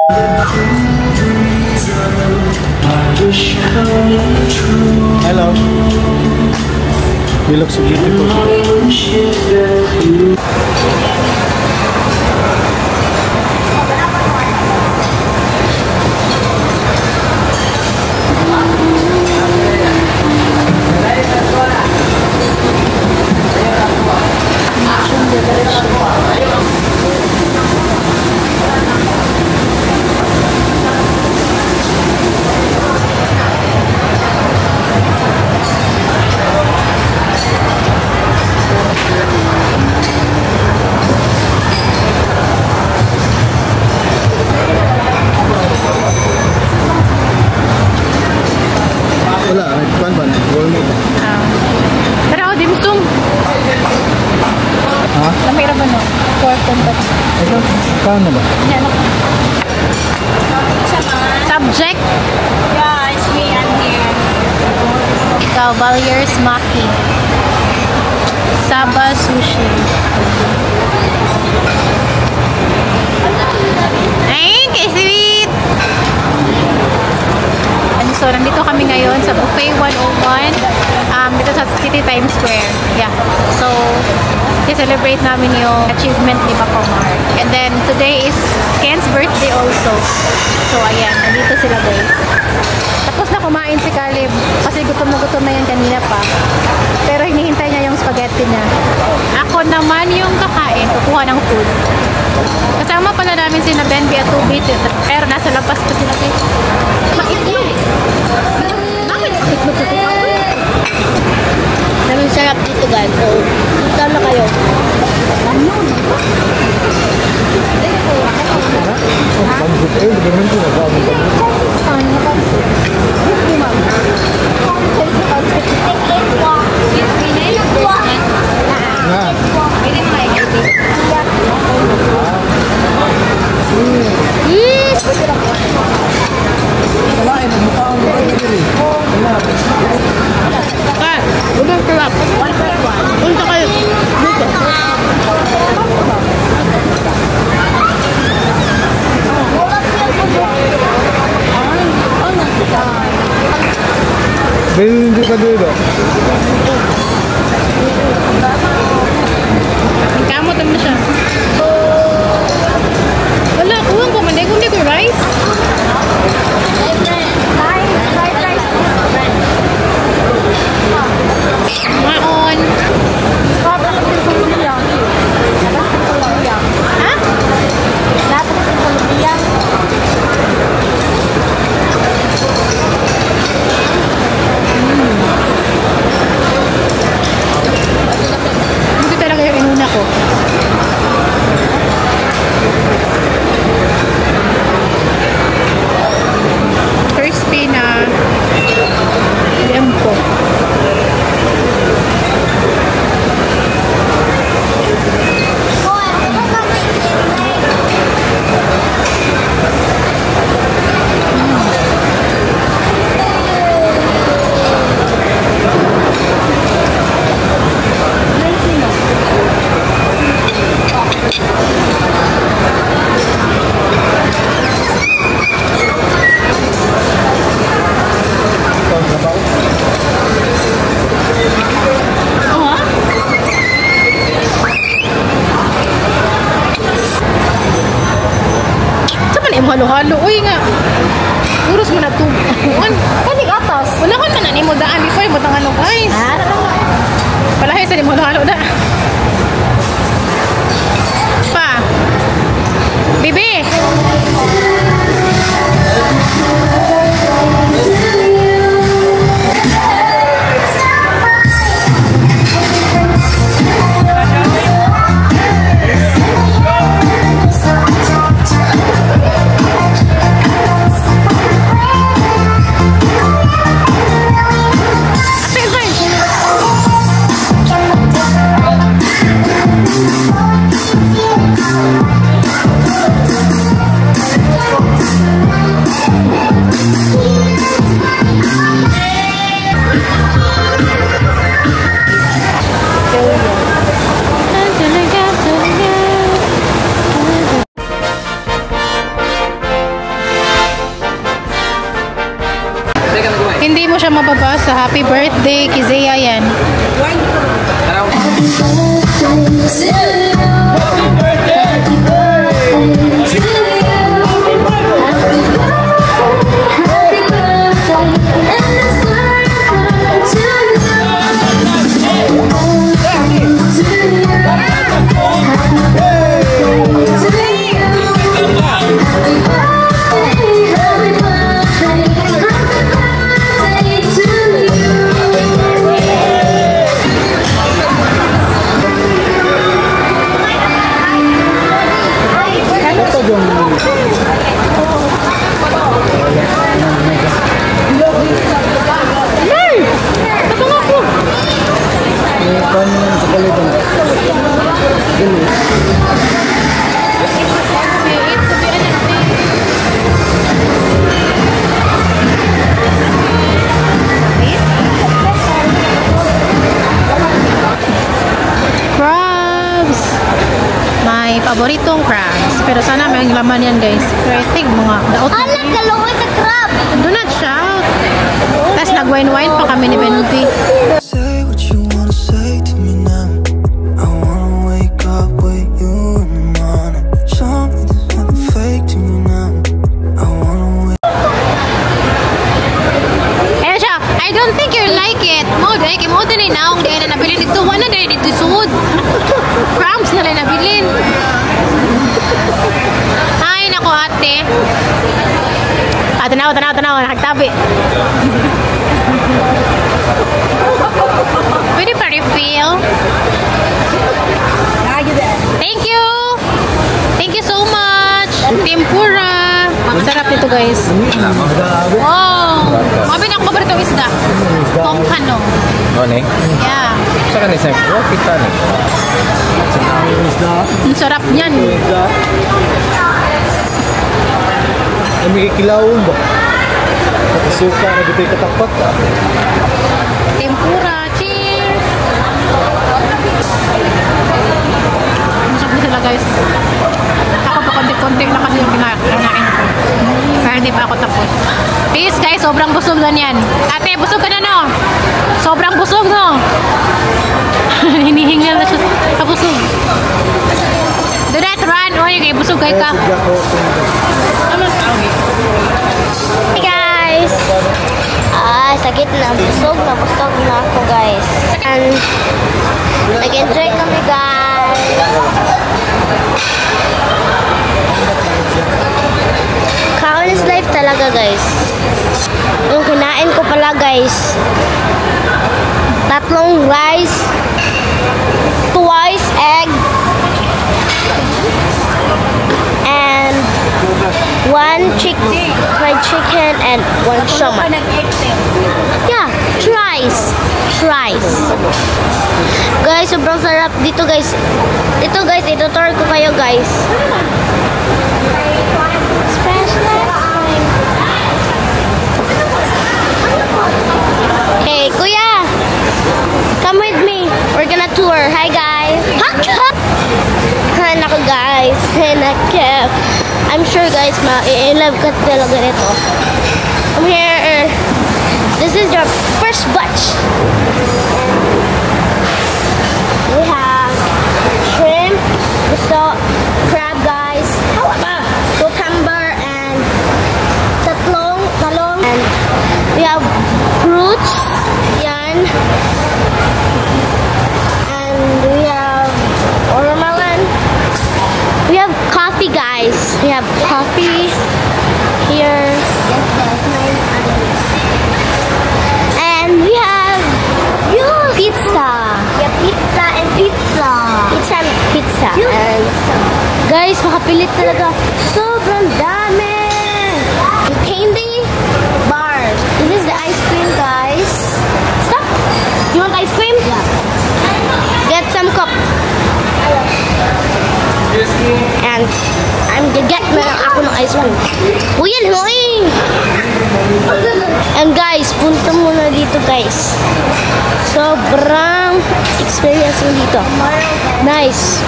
Hello. You look so beautiful. Paano ba? Subject? Yeah, it's me. I'm here. Cavalier's Maki. Saba Sushi. Ay, sweet! So, nandito kami ngayon sa Buffet 101 dito sa City Times Square. Yeah. So, i-celebrate namin yung achievement ni Papa Mark. And then, today is Ken's birthday also. So, ayan. Nandito sila guys. Tapos na kumain si Caleb. Kasi gutom na yan kanina pa. Pero hinihintay niya yung spaghetti niya. Ako naman yung kakain. Kukuha ng food. Kasama pala namin si na Benby at Tubit. Pero nasa labas pa sila guys. Maitlog! Namin sarap dito guys. So, punta na kayo. Punta kayo dito. Hindi ka dito. Kamot naman siya. Wala, kuwang ko man. Kundi ko rice. Maon. Ito talaga yung inuna ko. Crispy na lempo. Halo-halo. Uy nga. Urus mo na ito. Kani gatas. Wala ko man mo daan before mo tang ano guys. Palahay sa di mo halo da. Pa. Bibi. birthday kay Zea yan. Crabs! May paboritong crabs. Pero sana may laman yan, guys. Pero I think mga daot na Alam, galawin sa crab. do not shout. Tapos nag-wine-wine pa kami ni Benji. Say what you wanna say to me now. I wanna wake up with you in the morning. Show me there's nothing fake to me now. I wanna wake Ayan siya. I don't think you like it. Mo, dahil kay mo din ay naong dahil na nabilin dito. Wala dahil dito sud. Crumbs na lang nabilin. Ay, nako ate. Tanaw. Nakagtabi. Pwede pa refill? Thank you! Thank you so much! Tempura! Sarap nito, guys. Wow! Mabi na ako ba itong isda? Tongkano. Oh, nih. Yeah. Saka ni Sam. Oh, kita nih. Ang sarap niyan. May kilawon ba? Suka na dito katapat. Tempura. Cheers! Masarap na sila, guys. Ako pa konti-konti na kasi yung kinain ko. Kaya hindi pa ako tapos. Please, guys, sobrang busog na yan. Ate, busog ka na, no? Sobrang busog, no? Hinihingal na siya sa busog. Do not run. Oy, kay busog kay ka. Hey guys! Sakit na. Busog na ako guys. And nag-enjoy kami guys. Kaon is life talaga guys. Yung kinain ko pala guys. 3 rice. Twice egg. And 1 fried chicken and 1 shoma. Yeah, thrice. Guys, sobrang sarap dito guys. Itutur ko kayo guys. Special time. Hey, kuya. Come with me. We're gonna tour. Hi guys. Hi, nako guys. Hey, nakep. I'm sure guys, ma-i-love ka talaga nito. I'm here. This is your first batch. We have shrimp, crab guys, cucumber, and talong. And we have fruits, yan. And we have watermelon. We have coffee guys. We have coffee here. And we have pizza. Yeah, pizza and pizza. And guys, makapilit talaga. Sobrang dami. Candy bars. This is the ice cream guys. Stop. You want ice cream? Yeah. Get some cup. And I'm gonna get na lang ako ng ice cream. Uy, yan mo eh! And guys, punta muna dito guys. Sobrang experience mo dito. Nice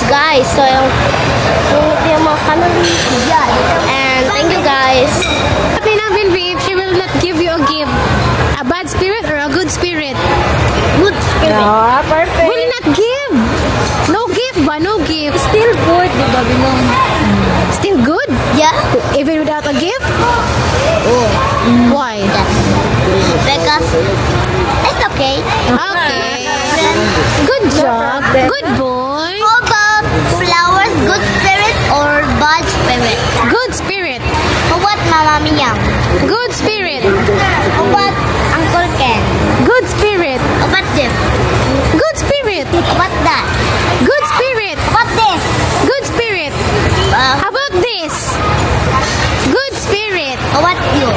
guys. So yung mga calories. And thank you guys. She will not give you a gift. A bad bad spirit or a good spirit? Good spirit. Ah, perfect. Will not give. No gift ba? No gift. Still good, di ba, Binong? Still good? Yeah. Even without a gift? Oh. Why? Because it's okay. Okay. Good job. Good boy. How about flowers, good spirit or bad spirit? Good spirit. How about Mama Miyang? Good spirit. How about Uncle Ken? Good spirit. How about this? Good spirit. How about that? Good spirit. How about this? Good spirit. How about this? Good spirit. How about you?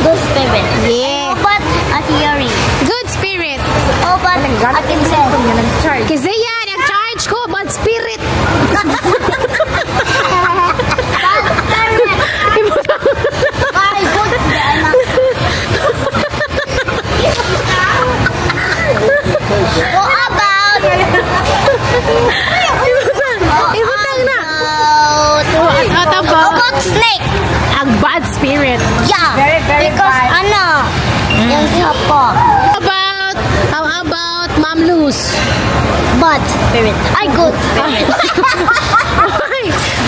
Good spirit. Yeah. How about a theory? Good spirit. How about a consent? Kasi yan, ang charge ko, bad spirit. Ay, good. How about... Ibutang na. How about snake? Ang bad spirit. Yeah. Very, very Because bad. yung siapa. How about Ma'am Luz? Bad spirit. Ay, good spirit.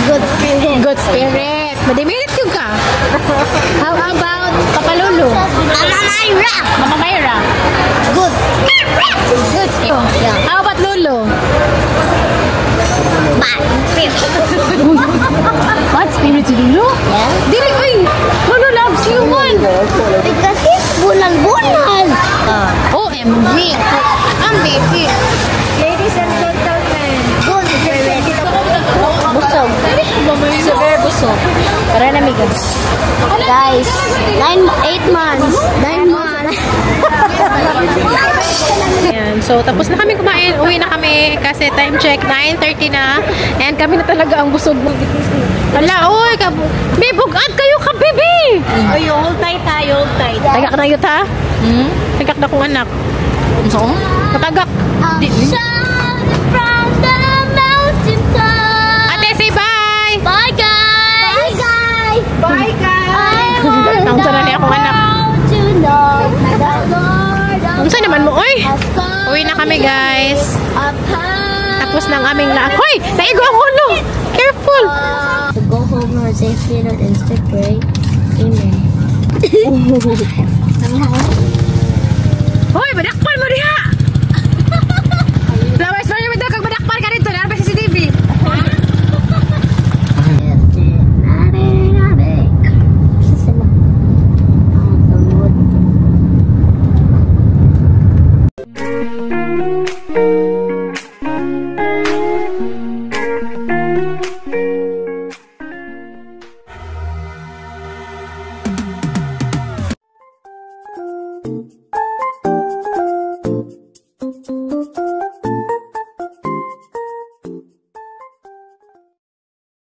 Good spirit. Good spirit. Madimirit yung ka. How about Papa Lolo? Mama Myra. Mama Mayra? Good spirit. Good spirit. Yeah. How about Lolo? Bad spirit. Bad spirit si Lolo? Yeah. Dili, uy! Lolo loves you, man! Because he's bunal-bunal. OMG! Ang baby! Ladies and gentlemen. Good spirit. Busog. Severe busog. Para namigan. Guys, 8 months. 9 months. Ayan, so tapos na kami kumain, uwi na kami kasi time check, 9:30 na. And kami na talaga ang busog. Wala, oy, may bugat kayo ka, baby! Ay, hold tight ha, hold tight. Tagak na yun, ha? Tagak na kong anak. So, katagak. From the mountain top. Ate, say bye! Bye, guys. Bye, guys. Bye, guys. Ang sana niya akong anak. Ang sana naman mo, oy! Uwi na kami, guys. Tapos ng aming lahat. Hoy! Naigo ang ulo! Careful! To go home Lord safely, Lord, and still pray. Amen. Hoy! Badakpan mo diha!